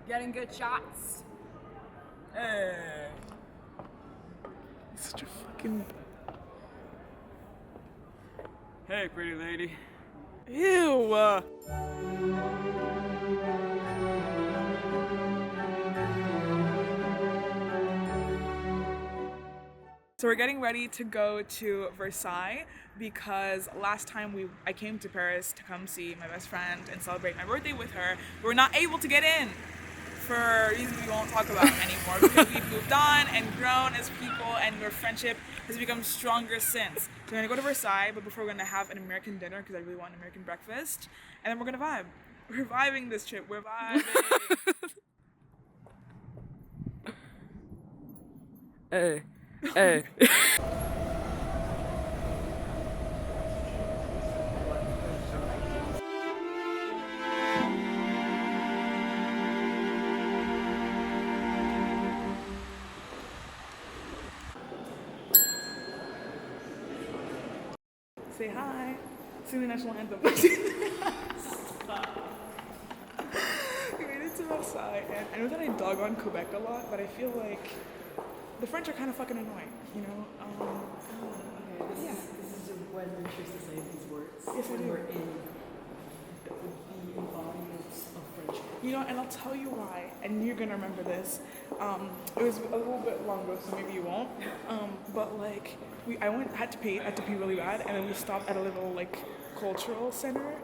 Getting good shots. Hey. Such a fucking... Hey, pretty lady. Ew. So we're getting ready to go to Versailles because last time I came to Paris to come see my best friend and celebrate my birthday with her, we were not able to get in for reasons we won't talk about anymore because we've moved on and grown as people and our friendship has become stronger since. So we're gonna go to Versailles, but before we're gonna have an American dinner because I really want an American breakfast, and then we're gonna vibe. We're vibing this trip. We're vibing. Hey. Hey. Say hi. Sing the national anthem. We made it to Versailles, and I know that I dog on Quebec a lot, but I feel like the French are kind of fucking annoying, you know? This is when we choose to say these words. Yes, I when do. we're in the embodiments of friendship. You know, and I'll tell you why, and you're gonna remember this. It was a little bit long ago, so maybe you won't. But like, had to pee really bad, and then we stopped at a little like cultural center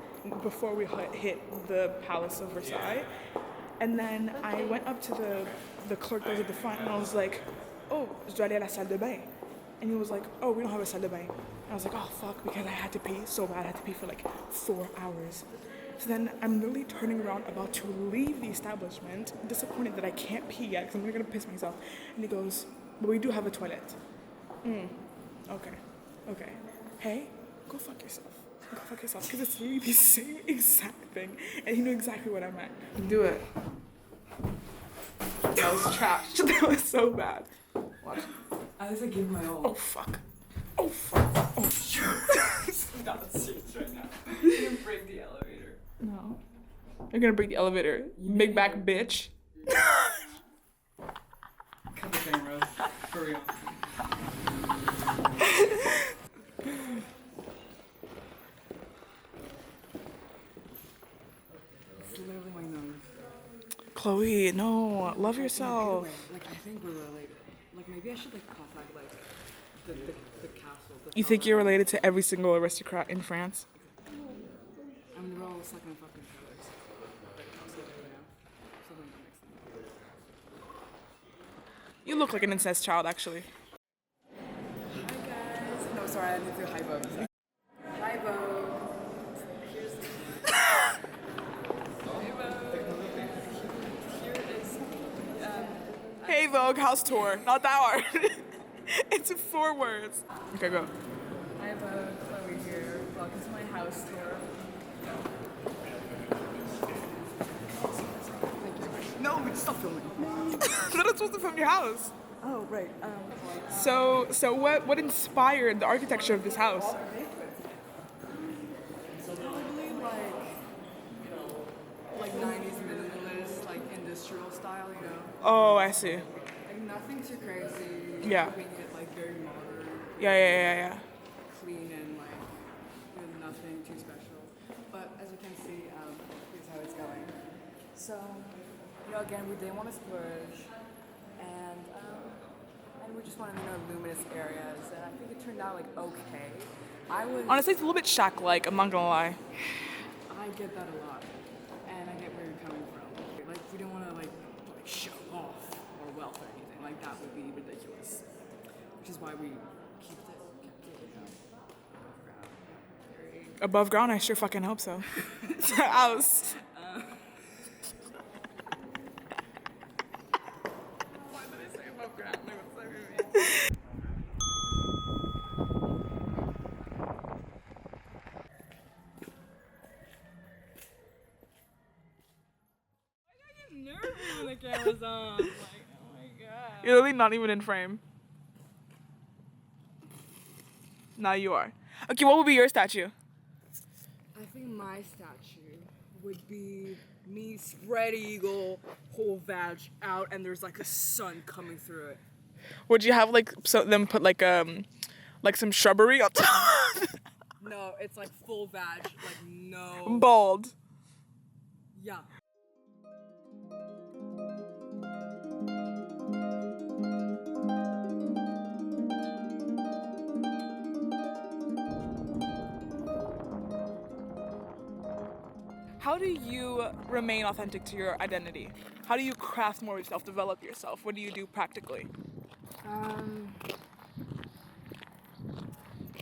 before we hit the Palace of Versailles. And then I went up to the clerk that was at the front, and I was like, "Oh, je dois aller à la salle de bain." And he was like, "Oh, we don't have a salle de bain." And I was like, "Oh fuck," because I had to pee so bad. I had to pee for like 4 hours. So then I'm literally turning around about to leave the establishment, disappointed that I can't pee yet because I'm gonna piss myself. And he goes, "But we do have a toilet." Okay. Hey, go fuck yourself. Go fuck yourself. Because it's literally the same exact thing. And he knew exactly what I meant. Do it. That was trash. That was so bad. Watch. At least I gave my all. Oh fuck. Oh fuck. Oh shit. Not serious right now. You're gonna break the elevator. No. You're gonna break the elevator. Big back bitch. Cut the cameras. For real. It's literally my nose. Chloe, no. Love yourself. Like, I think we're related. Like, maybe I should, like, pop back, like, the castle. You think you're related to every single aristocrat in France? I mean, they're all sucking fucking colors. Like, also, you know? Something that makes them. You look like an incest child, actually. Hi, guys. No, sorry, I didn't do hi, Vogue. Hi, Vogue. Here's the... Hi, Vogue. Here is... Hey Vogue, house tour. Not that hard. It's 4 words. Okay, go. Hi, Vogue. Chloe here. Welcome to my house tour. No, stop filming. You're not supposed to film your house. Oh, right. So what inspired the architecture of this house? Probably like 90s minimalist, like industrial style, you know? Oh, I see. Like nothing too crazy. Yeah. Keeping it like very modern, Yeah. clean, and like nothing too special. But as you can see, here's how it's going. So, you know, again, we didn't want to splurge, and we just wanted, luminous areas, and I think it turned out like okay. Honestly, it's a little bit shack-like, I'm not gonna lie. I get that a lot, and I get where you're coming from. Like, we didn't want to like show off our wealth or anything. Like that would be ridiculous. Which is why we kept it above ground. Very... Above ground, I sure fucking hope so. House. Why did I say above ground? Like, what's that mean? nervous when the camera's on. Like, oh my god. You're literally not even in frame. Now you are. Okay, what would be your statue? I think my statue would be me spread eagle, whole vag out, and there's like a sun coming through it. Would you have like them put like some shrubbery on top? No, it's like full vag, like no. Bald. Yeah. How do you remain authentic to your identity? How do you craft more of yourself, develop yourself? What do you do practically?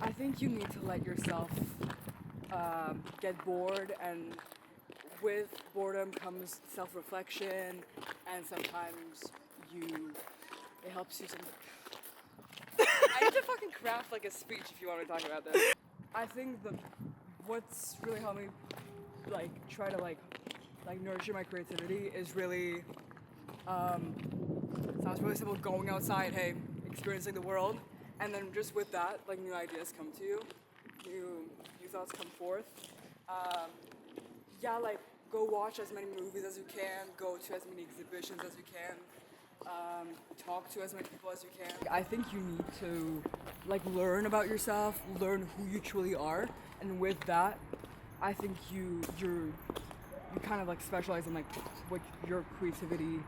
I think you need to let yourself get bored, and with boredom comes self-reflection, and sometimes it helps you I need to fucking craft like a speech if you want to talk about this. I think what's really helped me like try to like nurture my creativity is really sounds really simple, going outside, hey, experiencing the world, and then just with that, like new ideas come to you, new thoughts come forth. Yeah, like go watch as many movies as you can, go to as many exhibitions as you can, talk to as many people as you can. I think you need to like learn about yourself, learn who you truly are, and with that, I think you kind of like specialize in like what your creativity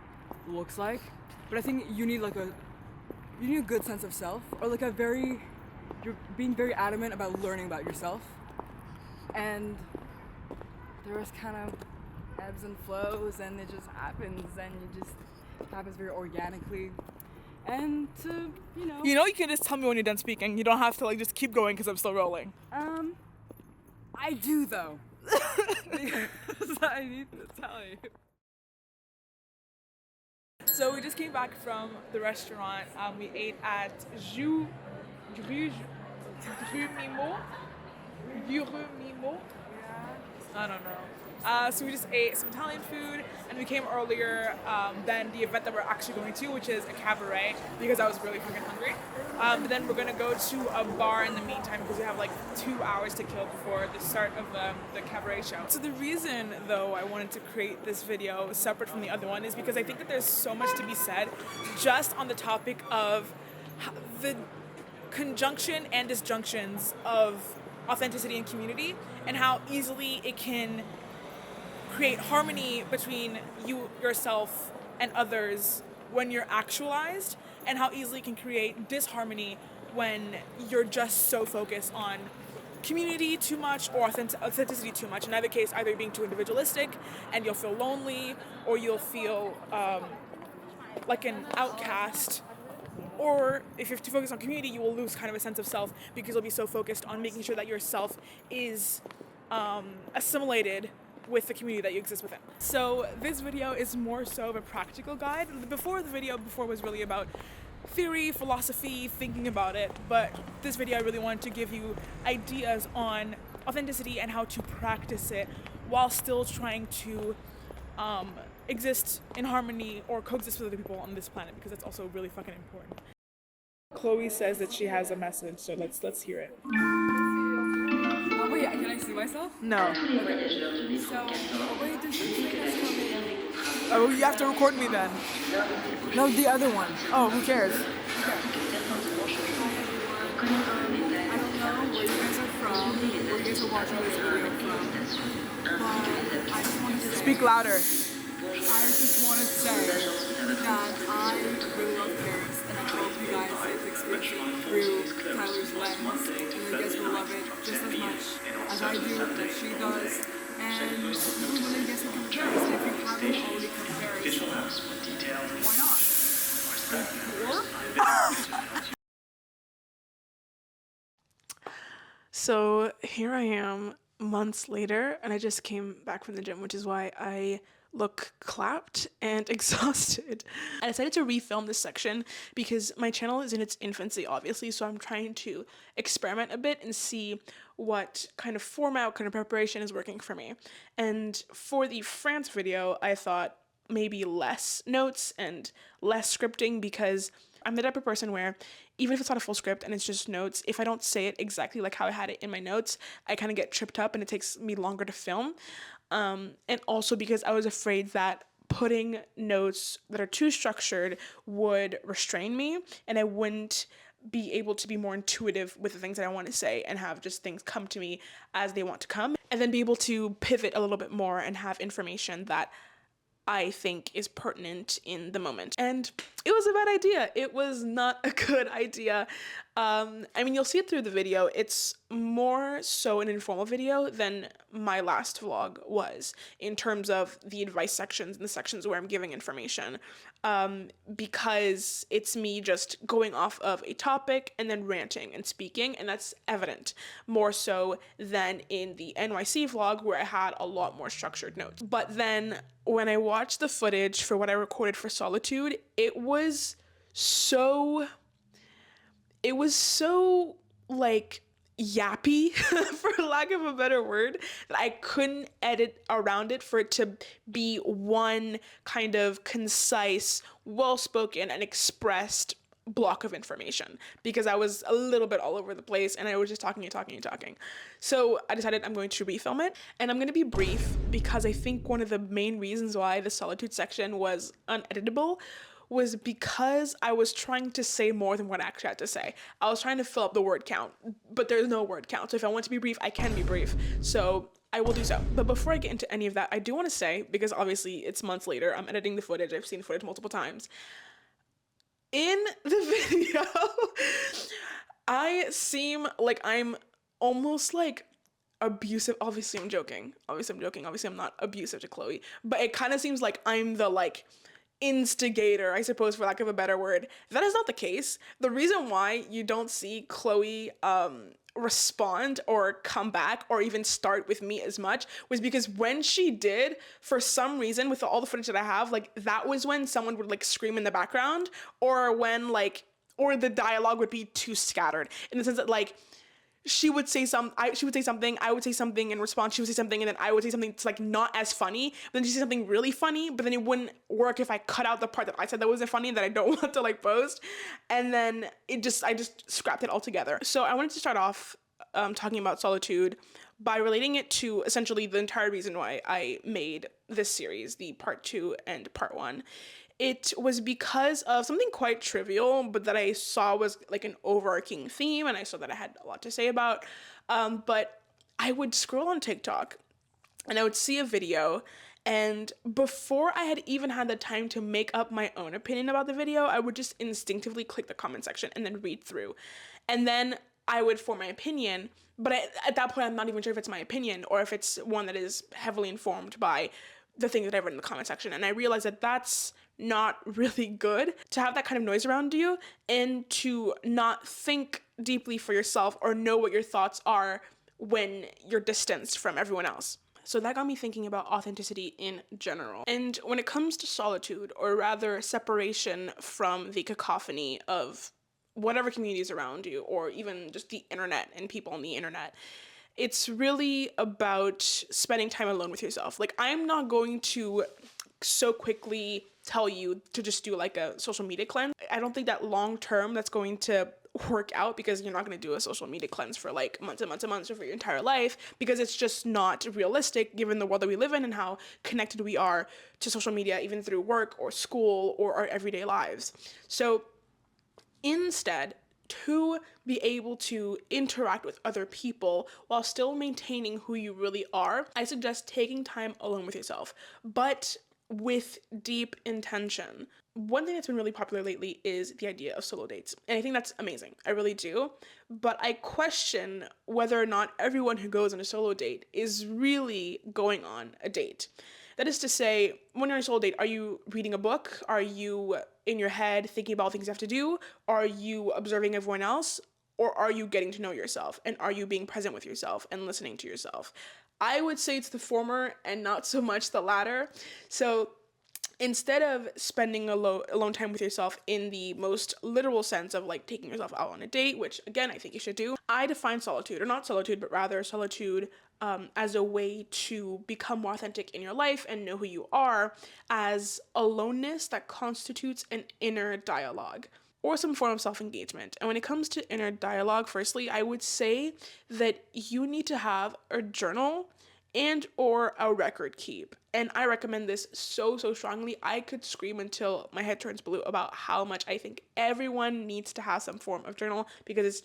looks like. But I think you need a good sense of self, or like you're being very adamant about learning about yourself, and the rest kind of ebbs and flows, and it just happens, and it just happens very organically. And to you can just tell me when you're done speaking. You don't have to like just keep going because I'm still rolling. I do though. Because I need to tell you. So we just came back from the restaurant. We ate at Mimo. I don't know. So we just ate some Italian food, and we came earlier than the event that we're actually going to, which is a cabaret, because I was really fucking hungry. But then we're gonna go to a bar in the meantime because we have like 2 hours to kill before the start of the cabaret show. So the reason, though, I wanted to create this video separate from the other one is because I think that there's so much to be said just on the topic of the conjunction and disjunctions of authenticity and community, and how easily it can create harmony between yourself and others when you're actualized, and how easily it can create disharmony when you're just so focused on community too much or authenticity too much. In either case, either you're being too individualistic and you'll feel lonely, or you'll feel like an outcast, or if you're too focused on community, you will lose kind of a sense of self because you'll be so focused on making sure that yourself is assimilated with the community that you exist within. So this video is more so of a practical guide. The video before was really about theory, philosophy, thinking about it, but this video I really wanted to give you ideas on authenticity and how to practice it while still trying to exist in harmony or coexist with other people on this planet, because that's also really fucking important. Chloe says that she has a message, so let's hear it. Oh wait, can I see myself? No. So, wait, there's something that's coming. Oh, you have to record me then. No, the other one. Oh, who cares? I don't know where you guys are from, where you guys are watching this video from, but I just want to say... Speak louder. I just want to say that I really love Paris, and I hope you guys get to experience it through Tyler's lens, and you guys will love it just as much as I do, that she does, and you really get to come to Paris, and if you haven't already come to Paris, why not? So here I am months later, and I just came back from the gym, which is why I look clapped and exhausted. I decided to refilm this section because my channel is in its infancy, obviously, so I'm trying to experiment a bit and see what kind of format, what kind of preparation is working for me. And for the France video, I thought maybe less notes and less scripting, because I'm the type of person where even if it's not a full script and it's just notes, if I don't say it exactly like how I had it in my notes, I kind of get tripped up and it takes me longer to film. And also because I was afraid that putting notes that are too structured would restrain me and I wouldn't be able to be more intuitive with the things that I want to say and have just things come to me as they want to come, and then be able to pivot a little bit more and have information that I think is pertinent in the moment. And it was a bad idea. It was not a good idea. I mean, you'll see it through the video. It's more so an informal video than my last vlog was in terms of the advice sections and the sections where I'm giving information. Because it's me just going off of a topic and then ranting and speaking, and that's evident more so than in the NYC vlog where I had a lot more structured notes. But then when I watched the footage for what I recorded for Solitude, it was so like yappy for lack of a better word, that I couldn't edit around it for it to be one kind of concise, well-spoken and expressed block of information, because I was a little bit all over the place and I was just talking. So I decided I'm going to refilm it, and I'm going to be brief because I think one of the main reasons why the Solitude section was uneditable was because I was trying to say more than what I actually had to say. I was trying to fill up the word count, but there's no word count. So if I want to be brief, I can be brief. So I will do so. But before I get into any of that, I do want to say, because obviously it's months later, I'm editing the footage, I've seen footage multiple times. In the video, I seem like I'm almost like abusive. Obviously I'm joking. Obviously I'm not abusive to Chloe, but it kind of seems like I'm the like instigator, I suppose, for lack of a better word. That is not the case. The reason why you don't see Chloe respond or come back or even start with me as much was because when she did, for some reason, with all the footage that I have, like that was when someone would like scream in the background, or when like, or the dialogue would be too scattered, in the sense that like she would say something, I would say something in response, she would say something, and then I would say something that's like not as funny, but then she say something really funny, but then it wouldn't work if I cut out the part that I said that wasn't funny, that I don't want to like post, and then I just scrapped it all together. So I wanted to start off talking about Solitude by relating it to essentially the entire reason why I made this series, the part 2 and part 1. It was because of something quite trivial, but that I saw was like an overarching theme, and I saw that I had a lot to say about. But I would scroll on TikTok and I would see a video, and before I had even had the time to make up my own opinion about the video, I would just instinctively click the comment section and then read through. And then I would form my opinion, but at that point I'm not even sure if it's my opinion or if it's one that is heavily informed by the things that I've read in the comment section. And I realized that that's not really good, to have that kind of noise around you and to not think deeply for yourself or know what your thoughts are when you're distanced from everyone else. So that got me thinking about authenticity in general. And when it comes to solitude, or rather separation from the cacophony of whatever communities around you, or even just the internet and people on the internet, it's really about spending time alone with yourself. Like, I'm not going to so quickly tell you to just do like a social media cleanse. I don't think that long term that's going to work out, because you're not going to do a social media cleanse for like months and months and months or for your entire life, because it's just not realistic given the world that we live in and how connected we are to social media, even through work or school or our everyday lives. So instead, to be able to interact with other people while still maintaining who you really are, I suggest taking time alone with yourself, but with deep intention. One thing that's been really popular lately is the idea of solo dates, and I think that's amazing. I really do, but I question whether or not everyone who goes on a solo date is really going on a date. That is to say, when you're on a solo date, are you reading a book? Are you in your head thinking about things you have to do? Are you observing everyone else? Or are you getting to know yourself? And are you being present with yourself and listening to yourself? I would say it's the former and not so much the latter. So instead of spending alone time with yourself in the most literal sense of like taking yourself out on a date, which again I think you should do, I define solitude, or not solitude, but rather solitude as a way to become more authentic in your life and know who you are, as aloneness that constitutes an inner dialogue or some form of self-engagement. And when it comes to inner dialogue, firstly, I would say that you need to have a journal and or a record keep. And I recommend this so strongly. I could scream until my head turns blue about how much I think everyone needs to have some form of journal, because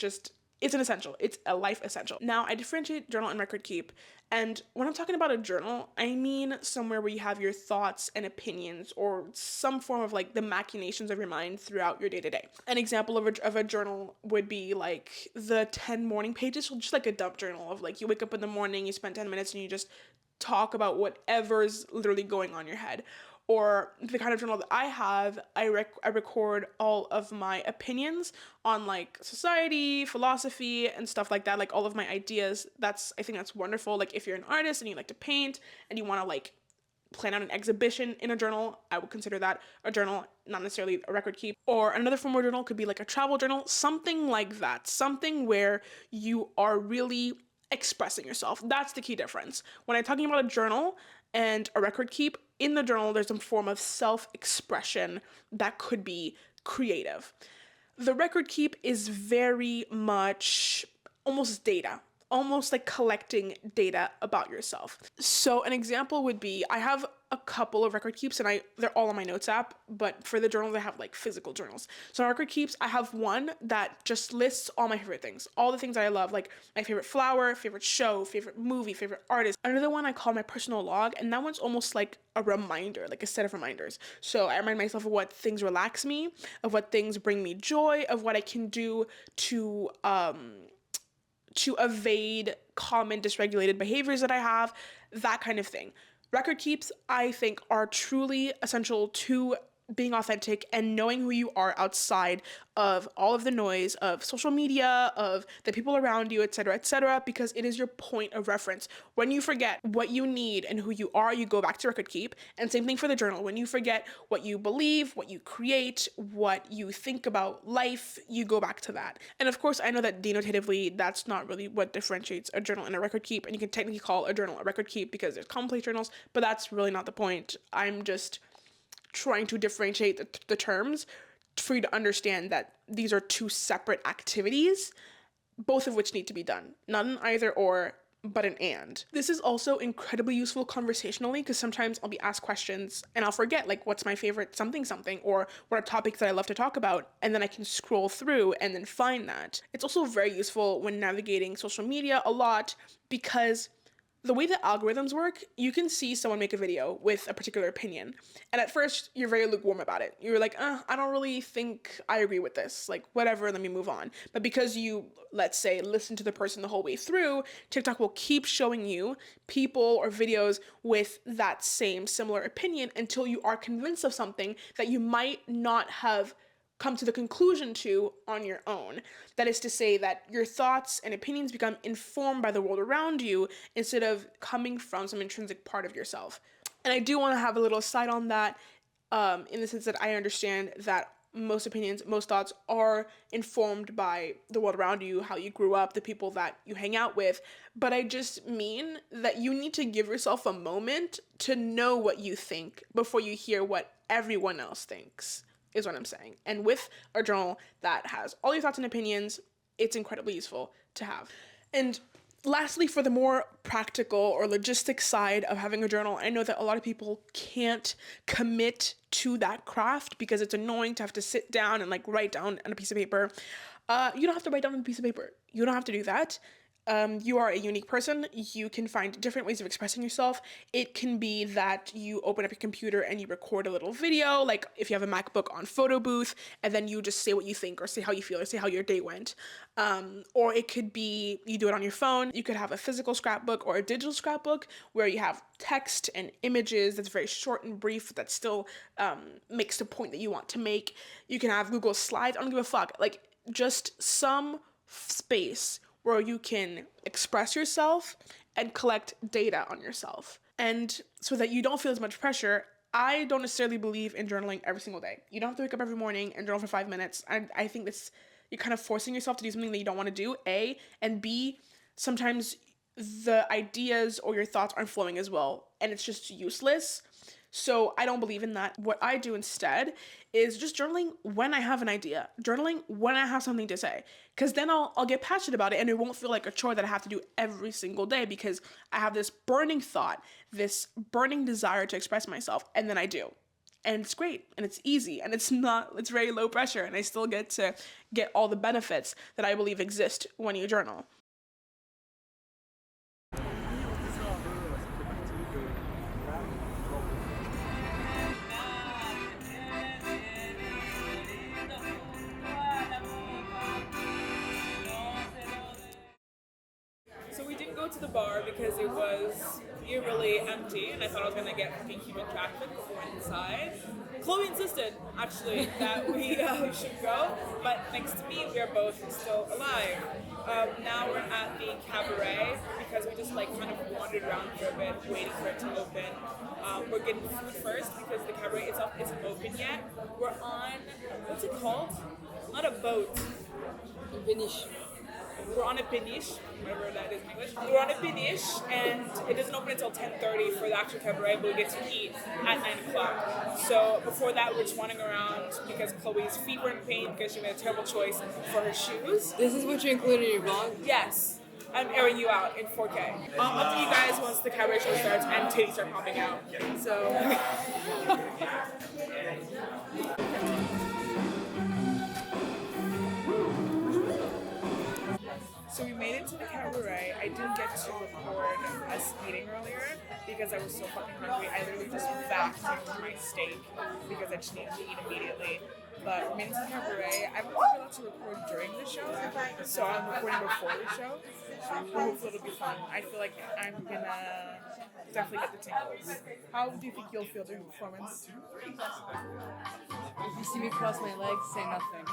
it's an essential. It's a life essential. Now, I differentiate journal and record keep. And when I'm talking about a journal, I mean somewhere where you have your thoughts and opinions, or some form of like the machinations of your mind throughout your day to day. An example of a journal would be like the 10 morning pages, so just like a dump journal of like you wake up in the morning, you spend 10 minutes and you just talk about whatever's literally going on in your head. Or the kind of journal that I have, I record all of my opinions on like society, philosophy, and stuff like that, like all of my ideas. I think that's wonderful. Like if you're an artist and you like to paint and you want to like plan out an exhibition in a journal, I would consider that a journal, not necessarily a record keep. Or another form of journal could be like a travel journal, something like that, something where you are really expressing yourself. That's the key difference. When I'm talking about a journal and a record keep, in the journal, there's some form of self-expression that could be creative. The record keep is very much almost data, almost like collecting data about yourself. So an example would be, I have a couple of record keeps and they're all on my notes app, but for the journals, I have like physical journals. So record keeps, I have one that just lists all my favorite things, all the things that I love, like my favorite flower, favorite show, favorite movie, favorite artist. Another one I call my personal log, and that one's almost like a reminder, like a set of reminders. So I remind myself of what things relax me, of what things bring me joy, of what I can do to evade common dysregulated behaviors that I have, that kind of thing. Record keeps, I think, are truly essential to being authentic and knowing who you are outside of all of the noise of social media, of the people around you, etc., because it is your point of reference. When you forget what you need and who you are, you go back to record keep. And same thing for the journal. When you forget what you believe, what you create, what you think about life, you go back to that. And of course, I know that denotatively, that's not really what differentiates a journal and a record keep. And you can technically call a journal a record keep because there's commonplace journals, but that's really not the point. I'm just trying to differentiate the terms for you to understand that these are two separate activities, both of which need to be done. Not an either or, but an and. This is also incredibly useful conversationally, because sometimes I'll be asked questions and I'll forget like what's my favorite something, or what are topics that I love to talk about, and then I can scroll through and then find that. It's also very useful when navigating social media a lot, because the way that algorithms work, you can see someone make a video with a particular opinion, and at first you're very lukewarm about it. You're like, I don't really think I agree with this, like whatever, let me move on. But because you, let's say, listen to the person the whole way through, TikTok will keep showing you people or videos with that same similar opinion until you are convinced of something that you might not have come to the conclusion to on your own. That is to say that your thoughts and opinions become informed by the world around you instead of coming from some intrinsic part of yourself. And I do want to have a little aside on that, in the sense that I understand that most opinions, most thoughts are informed by the world around you, how you grew up, the people that you hang out with. But I just mean that you need to give yourself a moment to know what you think before you hear what everyone else thinks, is what I'm saying. And with a journal that has all your thoughts and opinions, it's incredibly useful to have. And lastly, for the more practical or logistic side of having a journal, I know that a lot of people can't commit to that craft because it's annoying to have to sit down and like write down on a piece of paper. You don't have to write down on a piece of paper. You don't have to do that. You are a unique person. You can find different ways of expressing yourself. It can be that you open up your computer and you record a little video, like if you have a MacBook on photo booth, and then you just say what you think or say how you feel or say how your day went. Or it could be you do it on your phone. You could have a physical scrapbook or a digital scrapbook where you have text and images that's very short and brief that still makes the point that you want to make. You can have Google Slides. I don't give a fuck. Like just some space where you can express yourself and collect data on yourself. And so that you don't feel as much pressure, I don't necessarily believe in journaling every single day. You don't have to wake up every morning and journal for 5 minutes. I think you're kind of forcing yourself to do something that you don't want to do, A, and B, sometimes the ideas or your thoughts aren't flowing as well, and it's just useless. So I don't believe in that. What I do instead is just journaling when I have an idea, journaling when I have something to say, because then I'll get passionate about it and it won't feel like a chore that I have to do every single day because I have this burning thought, this burning desire to express myself, and then I do. And it's great and it's easy and it's very low pressure and I still get to get all the benefits that I believe exist when you journal. So we didn't go to the bar because it was eerily empty and I thought I was going to get fucking human traffic before inside. Chloe insisted, actually, that we should go, but thanks to me, we are both still alive. Now we're at the cabaret because we just like kind of wandered around for a bit, waiting for it to open. We're getting food first because the cabaret itself isn't open yet. We're on, what's it called? Not a boat. Finish. We're on a peniche, whatever that is in English. We're on a peniche, and it doesn't open until 10:30 for the actual cabaret, but we get to eat at 9 o'clock. So before that, we're just wandering around because Chloe's feet were in pain because she made a terrible choice for her shoes. This is what you included in your vlog? Yes, I'm airing you out in 4K. I'll update you guys once the cabaret show starts and titties start popping out. So. So we made it to the cabaret. I didn't get to record us eating earlier because I was so fucking hungry. I literally just backed into my steak because I just needed to eat immediately. But we made it to the cabaret. I'm not allowed to record during the show, so I'm recording before the show. But hopefully it'll be fun. I feel like I'm gonna definitely get the tingles. How do you think you'll feel during the performance? If you see me cross my legs, say nothing.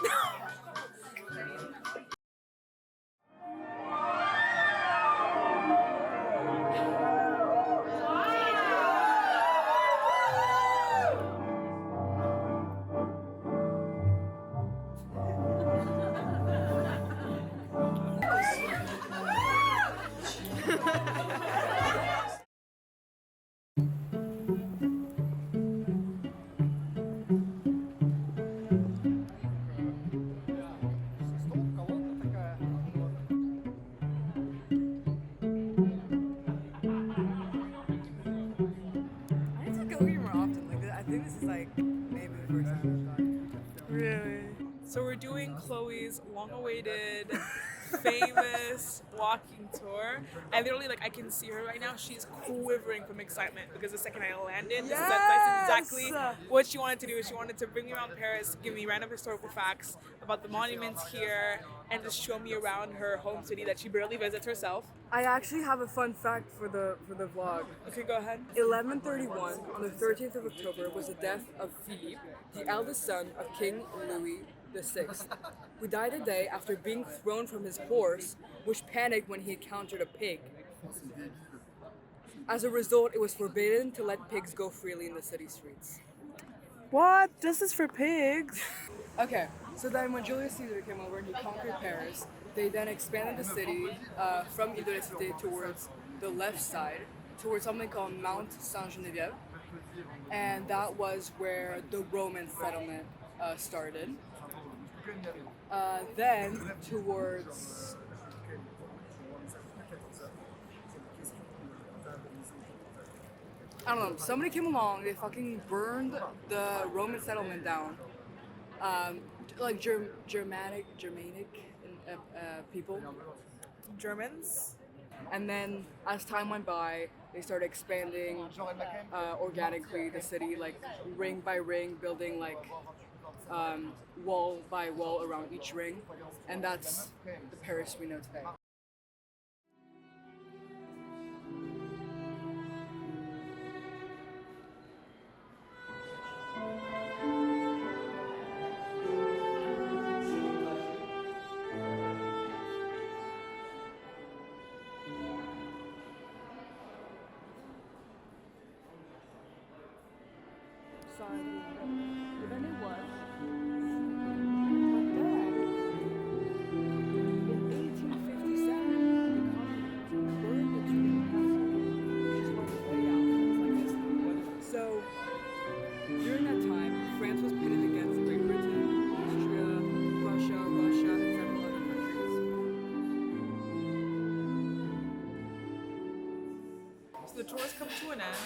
Really? So we're doing Chloe's long-awaited, famous walking tour. And literally, like, I can see her right now. She's quivering from excitement because the second I landed, that's exactly what she wanted to do. She wanted to bring me around Paris, give me random historical facts about the monuments here, and just show me around her home city that she barely visits herself. I actually have a fun fact for the vlog. Okay, go ahead. 1131, on the 13th of October, was the death of Philippe, the eldest son of King Louis VI, who died a day after being thrown from his horse, which panicked when he encountered a pig. As a result, it was forbidden to let pigs go freely in the city streets. What? Justice for pigs? Okay, so then when Julius Caesar came over and he conquered Paris, they then expanded the city from Ile de la Cité towards the left side, towards something called Mount Saint-Geneviève, and that was where the Roman settlement started. Then towards I don't know, somebody came along, they fucking burned the Roman settlement down. Like Germanic people. Germans? And then as time went by, they started expanding organically the city, like ring by ring, building like wall by wall around each ring. And that's the Paris we know today. Sorry, but then it was. But then, in 1857, the Commonwealth burned the Tudor castle, which is where the layout looks like this. So During that time, France was pitted against Great Britain, Austria, Russia, and several other countries. So the tour's come to an end.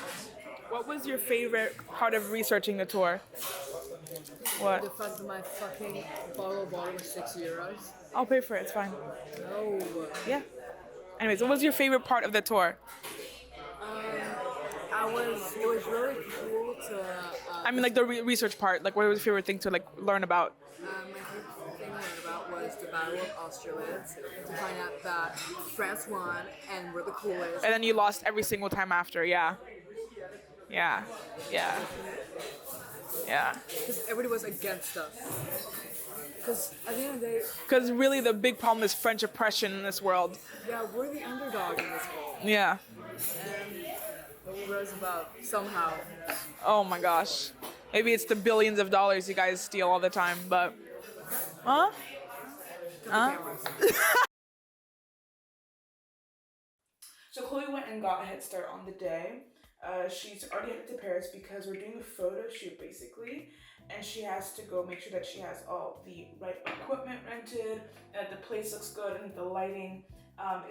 What was your favorite part of researching the tour? What? The fact that my fucking bottle of water was €6. I'll pay for it, it's fine. No. Yeah. Anyways, what was your favorite part of the tour? It was really cool to. I mean, like the research part. Like, what was your favorite thing to like learn about? My favorite thing to learn about was the Battle of Austerlitz, to find out that France won and we're the coolest. And then you lost every single time after. Yeah. Yeah. Yeah. Yeah. Because everybody was against us. Because at the end of the day, Because really, the big problem is French oppression in this world. yeah, we're the underdog in this world. Yeah. And it was about somehow. Oh my gosh. Maybe it's the billions of dollars you guys steal all the time, but. Huh? So Chloe went and got a head start on the day. She's already headed to Paris because we're doing a photo shoot basically, and she has to go make sure that she has all the right equipment rented, that the place looks good, and the lighting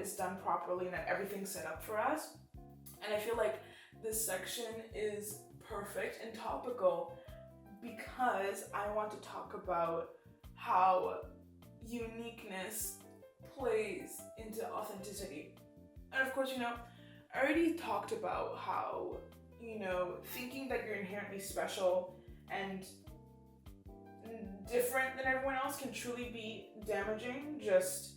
is done properly, and that everything's set up for us. And I feel like this section is perfect and topical because I want to talk about how uniqueness plays into authenticity. And of course, I already talked about how, thinking that you're inherently special and different than everyone else can truly be damaging, just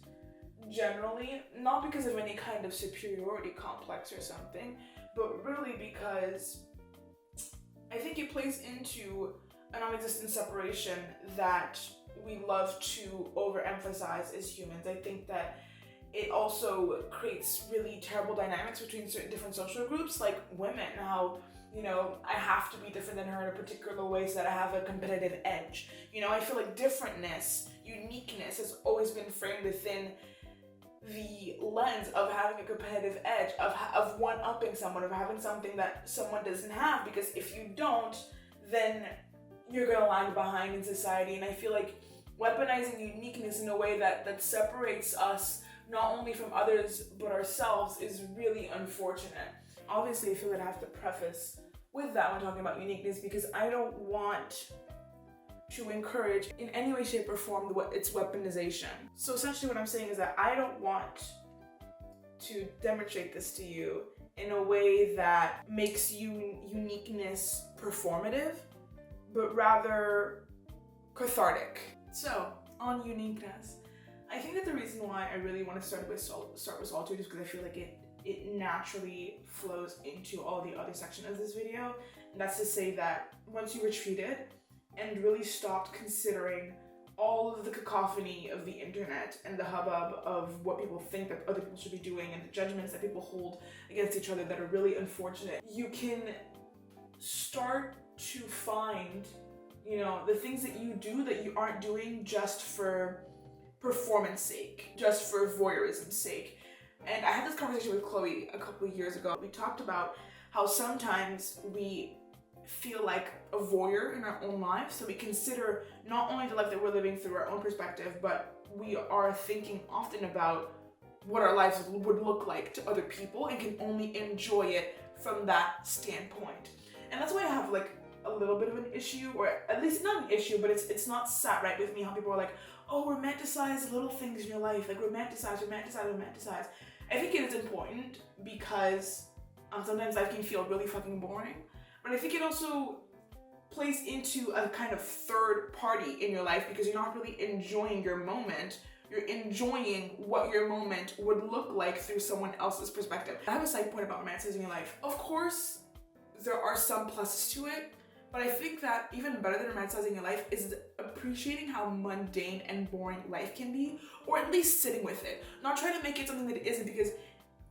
generally, not because of any kind of superiority complex or something, but really because I think it plays into a non-existent separation that we love to overemphasize as humans. I think that it also creates really terrible dynamics between certain different social groups, like women, how, I have to be different than her in a particular way so that I have a competitive edge. I feel like differentness, uniqueness has always been framed within the lens of having a competitive edge, of one-upping someone, of having something that someone doesn't have, because if you don't, then you're gonna lag behind in society. And I feel like weaponizing uniqueness in a way that separates us not only from others but ourselves is really unfortunate. Obviously, I feel that I have to preface with that when talking about uniqueness, because I don't want to encourage in any way, shape, or form its weaponization. So essentially what I'm saying is that I don't want to demonstrate this to you in a way that makes uniqueness performative, but rather cathartic. So, on uniqueness, I think that the reason why I really want to start with Solitude is because I feel like it naturally flows into all the other sections of this video. And that's to say that once you retreated and really stopped considering all of the cacophony of the internet and the hubbub of what people think that other people should be doing and the judgments that people hold against each other that are really unfortunate, you can start to find, the things that you do that you aren't doing just for performance sake, just for voyeurism's sake. And I had this conversation with Chloe a couple of years ago. We talked about how sometimes we feel like a voyeur in our own lives, so we consider not only the life that we're living through our own perspective, but we are thinking often about what our lives would look like to other people and can only enjoy it from that standpoint. And that's why I have like a little bit of an issue, or at least not an issue, but it's not sat right with me how people are like, oh, romanticize little things in your life, like romanticize. I think it is important because sometimes life can feel really fucking boring, but I think it also plays into a kind of third party in your life because you're not really enjoying your moment. You're enjoying what your moment would look like through someone else's perspective. I have a side point about romanticizing your life. Of course, there are some pluses to it, but I think that even better than romanticizing your life is appreciating how mundane and boring life can be, or at least sitting with it. Not trying to make it something that it isn't, because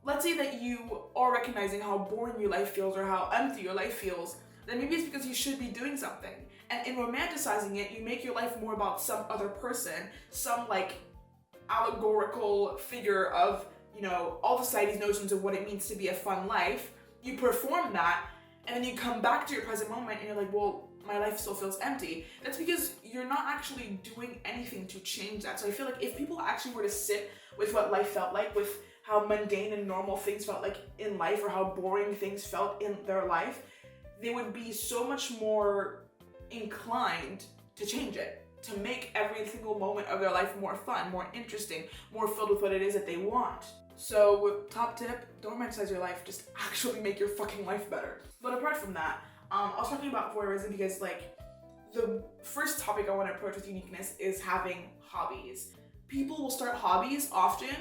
let's say that you are recognizing how boring your life feels or how empty your life feels, then maybe it's because you should be doing something. And in romanticizing it, you make your life more about some other person, some like allegorical figure of, all society's notions of what it means to be a fun life. You perform that, and then you come back to your present moment and you're like, well, my life still feels empty. That's because you're not actually doing anything to change that. So I feel like if people actually were to sit with what life felt like, with how mundane and normal things felt like in life, or how boring things felt in their life, they would be so much more inclined to change it, to make every single moment of their life more fun, more interesting, more filled with what it is that they want. So top tip, don't romanticize your life, just actually make your fucking life better. But apart from that, I was talking about voyeurism because like the first topic I want to approach with uniqueness is having hobbies. People will start hobbies often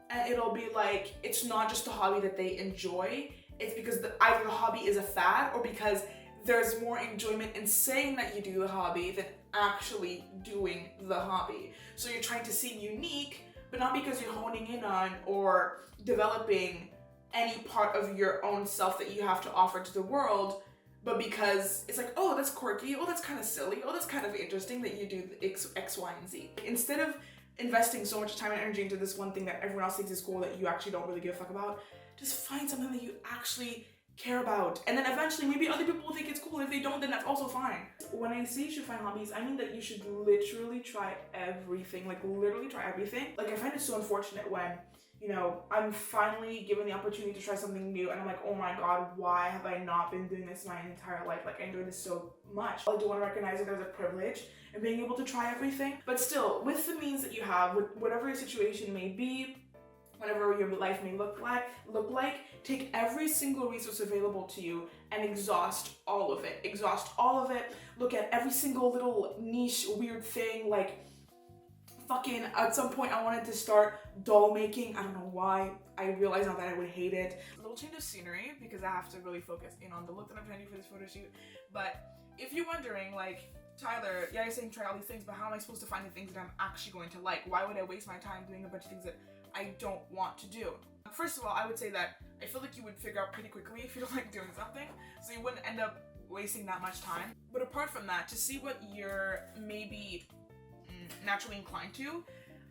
and it'll be like, it's not just a hobby that they enjoy, it's because either the hobby is a fad or because there's more enjoyment in saying that you do the hobby than actually doing the hobby. So you're trying to seem unique, but not because you're honing in on or developing any part of your own self that you have to offer to the world, but because it's like, oh, that's quirky, oh, that's kind of silly, oh, that's kind of interesting that you do X, Y, and Z. Instead of investing so much time and energy into this one thing that everyone else thinks is cool that you actually don't really give a fuck about, just find something that you actually care about. And then eventually maybe other people will think it's cool. If they don't, then that's also fine. When I say you should find hobbies, I mean that you should literally try everything, like literally try everything. Like I find it so unfortunate when, you know, I'm finally given the opportunity to try something new and I'm like, oh my god, why have I not been doing this my entire life? Like I enjoy this so much. I do want to recognize that there's a privilege in being able to try everything, but still, with the means that you have, with whatever your situation may be, whatever your life may look like, take every single resource available to you and exhaust all of it. Exhaust all of it. Look at every single little niche weird thing. Like fucking at some point I wanted to start doll making. I don't know why. I realize now that I would hate it. A little change of scenery because I have to really focus in on the look that I'm trying to do for this photo shoot. But if you're wondering, like, Tyler, yeah, you're saying try all these things, but how am I supposed to find the things that I'm actually going to like? Why would I waste my time doing a bunch of things that I don't want to do? First of all, I would say that I feel like you would figure out pretty quickly if you don't like doing something, so you wouldn't end up wasting that much time. But apart from that, to see what you're maybe naturally inclined to,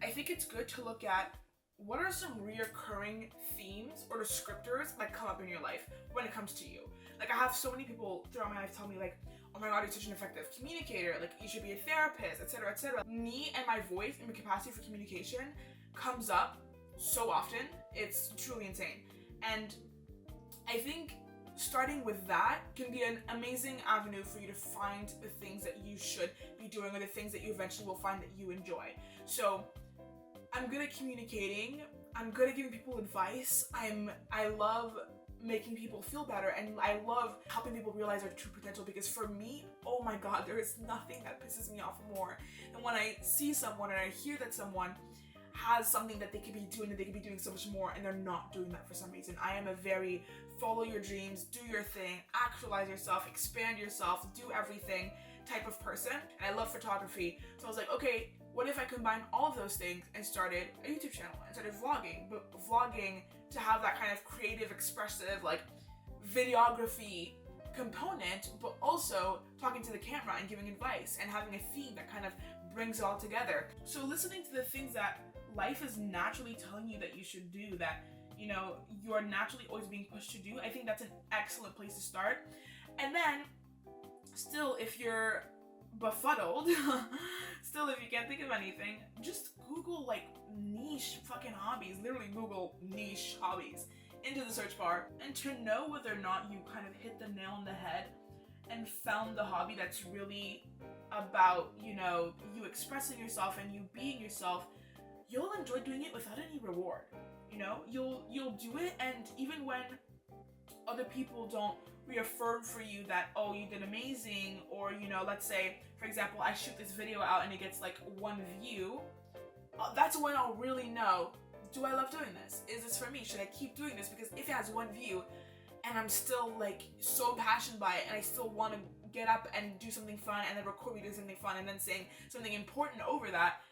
I think it's good to look at what are some reoccurring themes or descriptors that come up in your life when it comes to you. Like I have so many people throughout my life tell me like, oh my god, you're such an effective communicator, like you should be a therapist, etc, etc. Me and my voice and my capacity for communication comes up so often, it's truly insane. And I think starting with that can be an amazing avenue for you to find the things that you should be doing or the things that you eventually will find that you enjoy. So I'm good at communicating, I'm good at giving people advice, I love making people feel better, and I love helping people realize their true potential, because for me, oh my god, there is nothing that pisses me off more than when I see someone and I hear that someone has something that they could be doing, that they could be doing so much more, and they're not doing that for some reason. I am a very follow your dreams, do your thing, actualize yourself, expand yourself, do everything type of person. And I love photography, so I was like, okay, what if I combine all of those things and started a YouTube channel and started vlogging, but vlogging to have that kind of creative, expressive, like videography component, but also talking to the camera and giving advice and having a theme that kind of brings it all together. So listening to the things that life is naturally telling you that you should do, that, you know, you are naturally always being pushed to do, I think that's an excellent place to start. And then still, if you're befuddled, still if you can't think of anything, just Google like niche fucking hobbies, literally Google niche hobbies into the search bar, and to know whether or not you kind of hit the nail on the head and found the hobby that's really about, you know, you expressing yourself and you being yourself, you'll enjoy doing it without any reward. You know, you'll do it, and even when other people don't reaffirm for you that, oh, you did amazing, or, you know, let's say, for example, I shoot this video out and it gets like 1 view, that's when I'll really know, do I love doing this? Is this for me? Should I keep doing this? Because if it has 1 view and I'm still like so passionate by it and I still want to get up and do something fun and then record me doing something fun and then saying something important over that,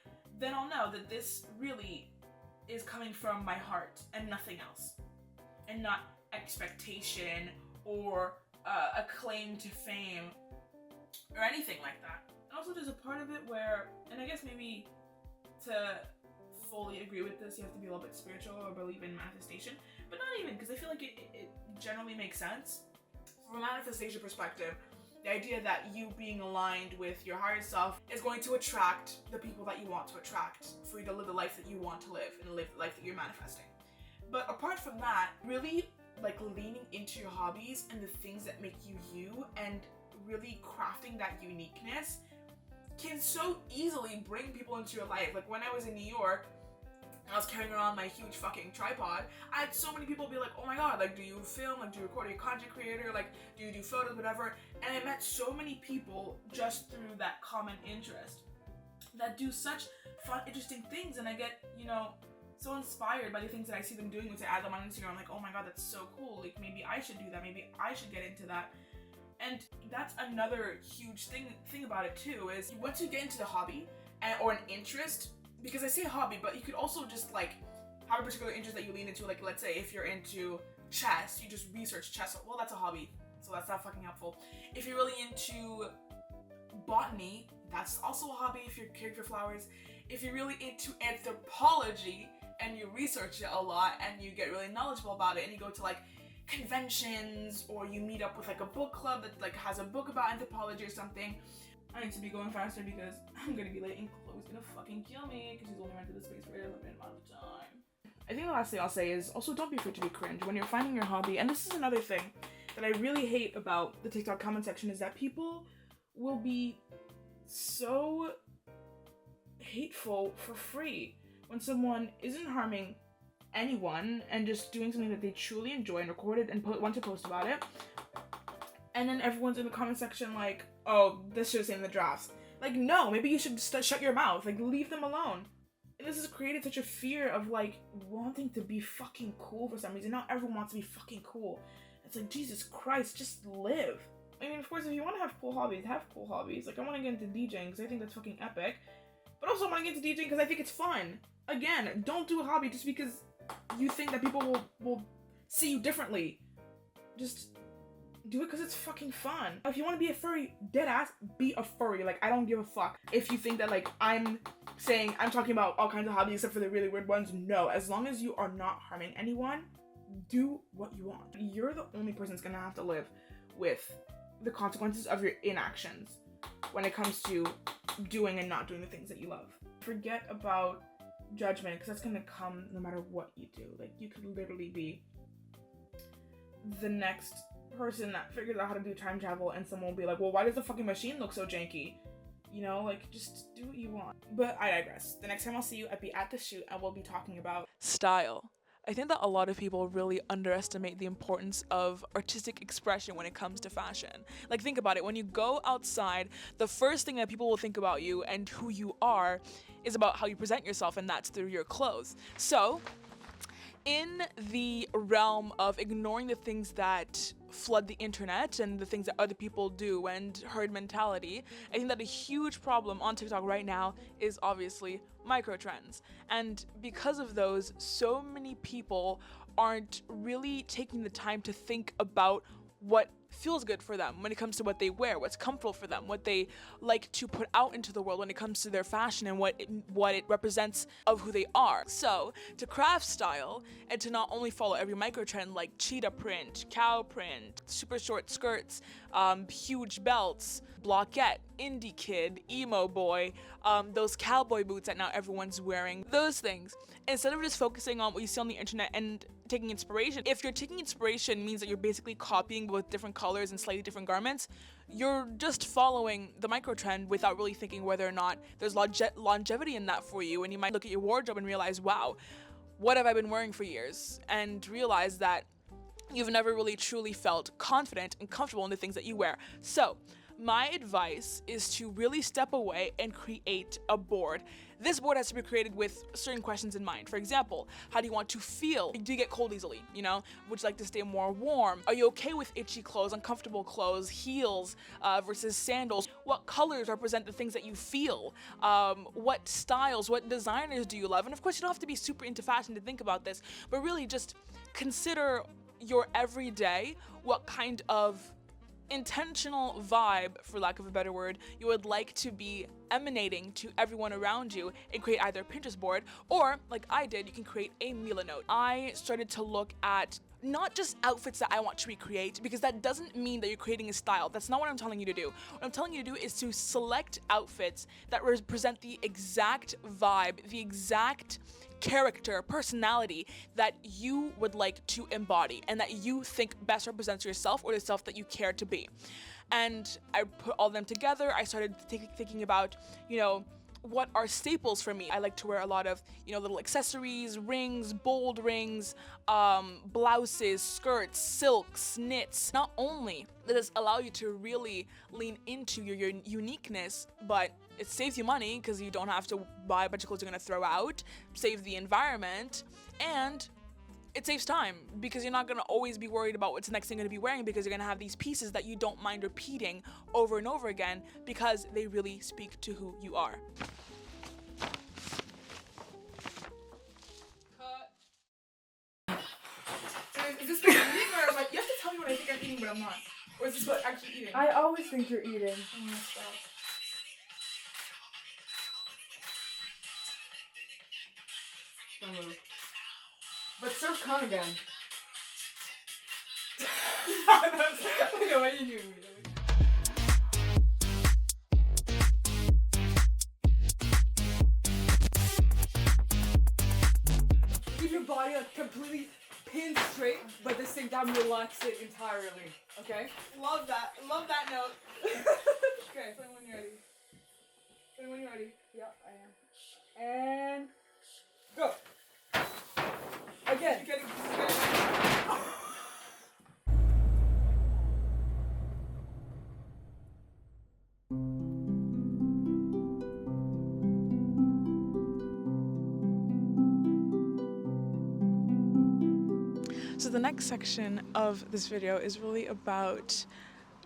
then I'll know that this really is coming from my heart and nothing else, and not expectation or a claim to fame or anything like that. And also there's a part of it where, and I guess maybe to fully agree with this, you have to be a little bit spiritual or believe in manifestation, but not even, because I feel like it generally makes sense. from a manifestation perspective, the idea that you being aligned with your higher self is going to attract the people that you want to attract for you to live the life that you want to live and live the life that you're manifesting. But apart from that, really like leaning into your hobbies and the things that make you you and really crafting that uniqueness can so easily bring people into your life. Like when I was in New York, I was carrying around my huge fucking tripod. I had so many people be like, oh my god, like, do you film? Like, do you record? Are you a content creator? Like, do you do photos, whatever? And I met so many people just through that common interest that do such fun, interesting things. And I get, you know, so inspired by the things that I see them doing, which I add them on Instagram. I'm like, oh my god, that's so cool. Like, maybe I should do that. Maybe I should get into that. And that's another huge thing about it too, is once you get into the hobby or an interest, because I say hobby, but you could also just like have a particular interest that you lean into. Like, let's say if you're into chess, you just research chess. Well, that's a hobby, so that's not fucking helpful. If you're really into botany, that's also a hobby if you're caring for flowers. If you're really into anthropology and you research it a lot and you get really knowledgeable about it and you go to like conventions or you meet up with like a book club that like has a book about anthropology or something. I need to be going faster because I'm gonna be late and Chloe's gonna fucking kill me because she's only rented the space for a limited amount of time. I think the last thing I'll say is also don't be afraid to be cringe when you're finding your hobby. And this is another thing that I really hate about the TikTok comment section, is that people will be so hateful for free when someone isn't harming anyone and just doing something that they truly enjoy and recorded and want to post about it. And then everyone's in the comment section like, oh, this should have stayed in the drafts. Like, no, maybe you should shut your mouth. Like, leave them alone. And this has created such a fear of, like, wanting to be fucking cool for some reason. Not everyone wants to be fucking cool. It's like, Jesus Christ, just live. I mean, of course, if you want to have cool hobbies, have cool hobbies. Like, I want to get into DJing because I think that's fucking epic. But also I want to get into DJing because I think it's fun. Again, don't do a hobby just because you think that people will see you differently. Just do it because it's fucking fun. If you want to be a furry, deadass, be a furry. Like, I don't give a fuck. If you think that, like, I'm talking about all kinds of hobbies except for the really weird ones, no. As long as you are not harming anyone, do what you want. You're the only person that's gonna have to live with the consequences of your inactions when it comes to doing and not doing the things that you love. Forget about judgment, because that's gonna come no matter what you do. Like, you could literally be the next person that figures out how to do time travel and someone will be like, well, why does the fucking machine look so janky? You know, like, just do what you want. But I digress. The next time I'll see you, I'll be at the shoot and we'll be talking about style. I think that a lot of people really underestimate the importance of artistic expression when it comes to fashion. Like, think about it. When you go outside, the first thing that people will think about you and who you are is about how you present yourself, and that's through your clothes. So, in the realm of ignoring the things that flood the internet and the things that other people do and herd mentality, I think that a huge problem on TikTok right now is obviously microtrends. And because of those, so many people aren't really taking the time to think about what feels good for them when it comes to what they wear, what's comfortable for them, what they like to put out into the world when it comes to their fashion and what it represents of who they are. So to craft style and to not only follow every microtrend like cheetah print, cow print, super short skirts, huge belts, blockette, indie kid, emo boy, those cowboy boots that now everyone's wearing, those things, instead of just focusing on what you see on the internet and taking inspiration. If you're taking inspiration means that you're basically copying with different colors and slightly different garments, you're just following the microtrend without really thinking whether or not there's longevity in that for you. And you might look at your wardrobe and realize, wow, what have I been wearing for years? And realize that you've never really truly felt confident and comfortable in the things that you wear. So my advice is to really step away and create a board. This board has to be created with certain questions in mind. For example, how do you want to feel? Do you get cold easily? You know, would you like to stay more warm? Are you okay with itchy clothes, uncomfortable clothes, heels versus sandals? What colors represent the things that you feel? What styles, what designers do you love? And of course, you don't have to be super into fashion to think about this, but really just consider your everyday, what kind of intentional vibe, for lack of a better word, you would like to be emanating to everyone around you and create either a Pinterest board or, like I did, you can create a Mila note. I started to look at not just outfits that I want to recreate, because that doesn't mean that you're creating a style. That's not what I'm telling you to do. What I'm telling you to do is to select outfits that represent the exact vibe, the exact character, personality that you would like to embody and that you think best represents yourself or the self that you care to be. And I put all of them together. I started thinking about, what are staples for me. I like to wear a lot of, little accessories, rings, bold rings, blouses, skirts, silks, knits. Not only does this allow you to really lean into your uniqueness, but it saves you money because you don't have to buy a bunch of clothes you're gonna throw out, save the environment, and it saves time because you're not gonna always be worried about what's the next thing you're gonna be wearing, because you're gonna have these pieces that you don't mind repeating over and over again because they really speak to who you are. Is this what I'm eating, or you have to tell me what I think I'm eating but I'm not? Or is this what I'm actually eating? I always think you're eating. Oh my God. Don't move. But serve con again. Okay, what you do? Keep your body completely pinned straight, but at the same time relax it entirely. Okay? Love that. Love that note. Okay, tell me when you're ready. Tell me when you're ready. Yeah, I am. And go. Again. So the next section of this video is really about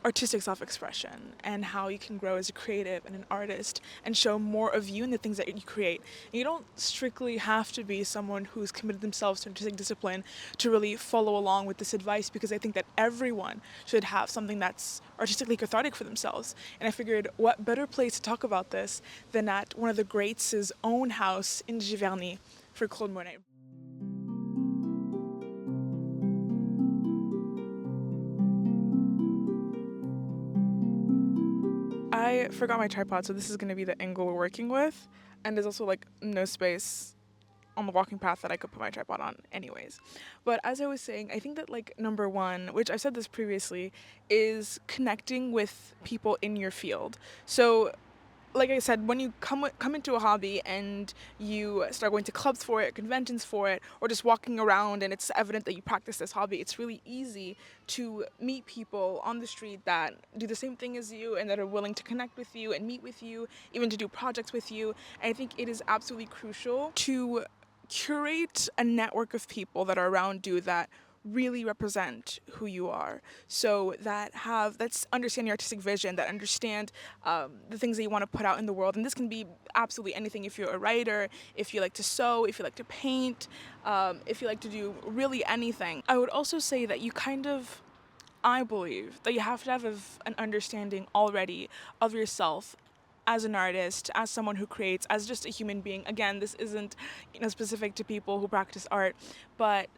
artistic self-expression and how you can grow as a creative and an artist and show more of you in the things that you create. And you don't strictly have to be someone who's committed themselves to artistic discipline to really follow along with this advice, because I think that everyone should have something that's artistically cathartic for themselves. And I figured what better place to talk about this than at one of the greats' own house in Giverny for Claude Monet. I forgot my tripod, so this is going to be the angle we're working with, and there's also like no space on the walking path that I could put my tripod on anyways. But as I was saying, I think that like number one, which I've said this previously, is connecting with people in your field. So like I said, when you come into a hobby and you start going to clubs for it, conventions for it, or just walking around and it's evident that you practice this hobby, it's really easy to meet people on the street that do the same thing as you and that are willing to connect with you and meet with you, even to do projects with you. And I think it is absolutely crucial to curate a network of people that are around you that really represent who you are, so that's understand your artistic vision, that understand the things that you want to put out in the world. And this can be absolutely anything. If you're a writer, if you like to sew, if you like to paint, if you like to do really anything. I would also say that I believe that you have to have an understanding already of yourself as an artist, as someone who creates, as just a human being. Again, this isn't specific to people who practice art, but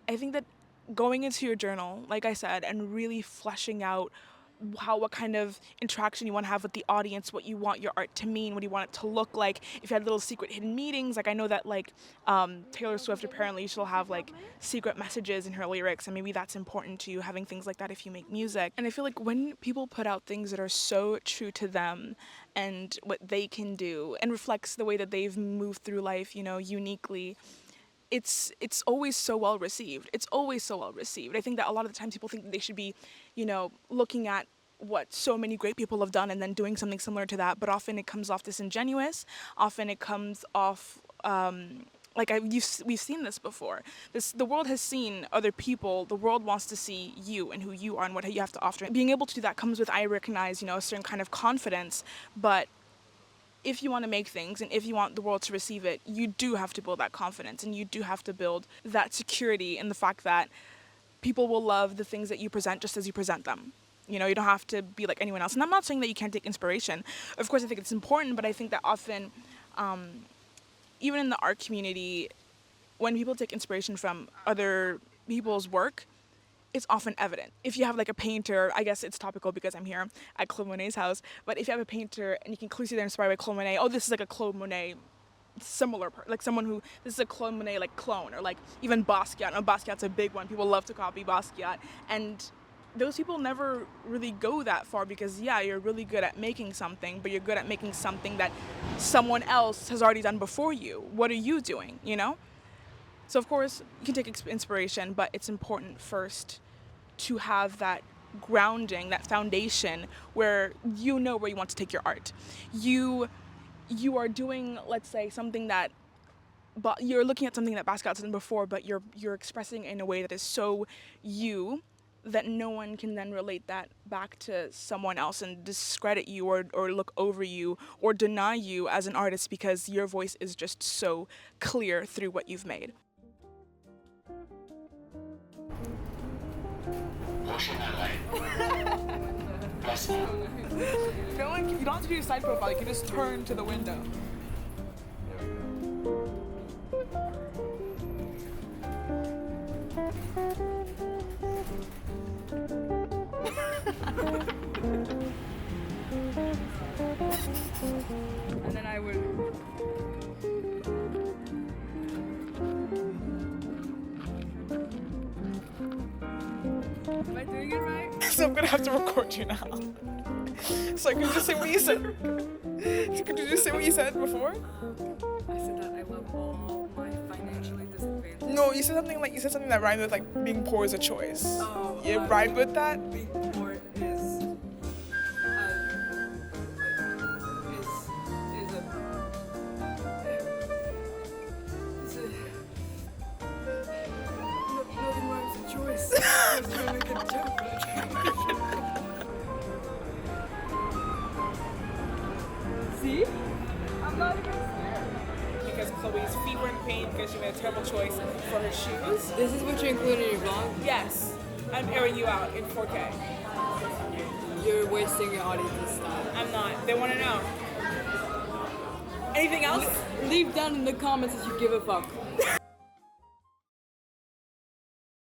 I think that going into your journal, like I said, and really fleshing out what kind of interaction you want to have with the audience, what you want your art to mean, what you want it to look like. If you had little secret hidden meetings, like I know that Taylor Swift apparently she'll have like secret messages in her lyrics, and maybe that's important to you, having things like that if you make music. And I feel like when people put out things that are so true to them and what they can do and reflects the way that they've moved through life, uniquely, it's always so well received. It's always so well received. I think that a lot of the times people think that they should be, looking at what so many great people have done and then doing something similar to that, but often it comes off disingenuous. Often it comes off we've seen this before. The world has seen other people. The world wants to see you and who you are and what you have to offer. Being able to do that comes with, I recognize, a certain kind of confidence, but if you want to make things and if you want the world to receive it, you do have to build that confidence, and you do have to build that security in the fact that people will love the things that you present just as you present them. You know, you don't have to be like anyone else. And I'm not saying that you can't take inspiration. Of course, I think it's important, but I think that often, even in the art community, when people take inspiration from other people's work, it's often evident. If you have like a painter, I guess it's topical because I'm here at Claude Monet's house, but if you have a painter and you can clearly see they're inspired by Claude Monet, oh, this is like a Claude Monet similar, like someone who, this is a Claude Monet like clone, or like even Basquiat. No, Basquiat's a big one. People love to copy Basquiat. And those people never really go that far because, yeah, you're really good at making something, but you're good at making something that someone else has already done before you. What are you doing, you know? So, of course, you can take inspiration, but it's important first to have that grounding, that foundation where you know where you want to take your art. You are doing, let's say, something that, but you're looking at something that Basquiat's done before, but you're expressing it in a way that is so you that no one can then relate that back to someone else and discredit you or look over you or deny you as an artist because your voice is just so clear through what you've made. Feel like you don't have to do your side profile, you can just turn to the window. And then I would. Am I doing it right? So I'm gonna have to record you now. So can you just say what you said? So could you just say what you said before? I said that I love all my financially disadvantaged. No, you said something that rhymed with like being poor is a choice. Oh, It rhymed with that? Being poor is nothing rhymes with choice. I was trying to make a joke, but I can't. See? I'm not even scared. Because Chloe's feet were in pain because she made a terrible choice for her shoes. This is what you include in your vlog? Yes, I'm airing you out in 4K. You're wasting your audience's time. I'm not. They want to know. Anything else? Leave down in the comments if you give a fuck.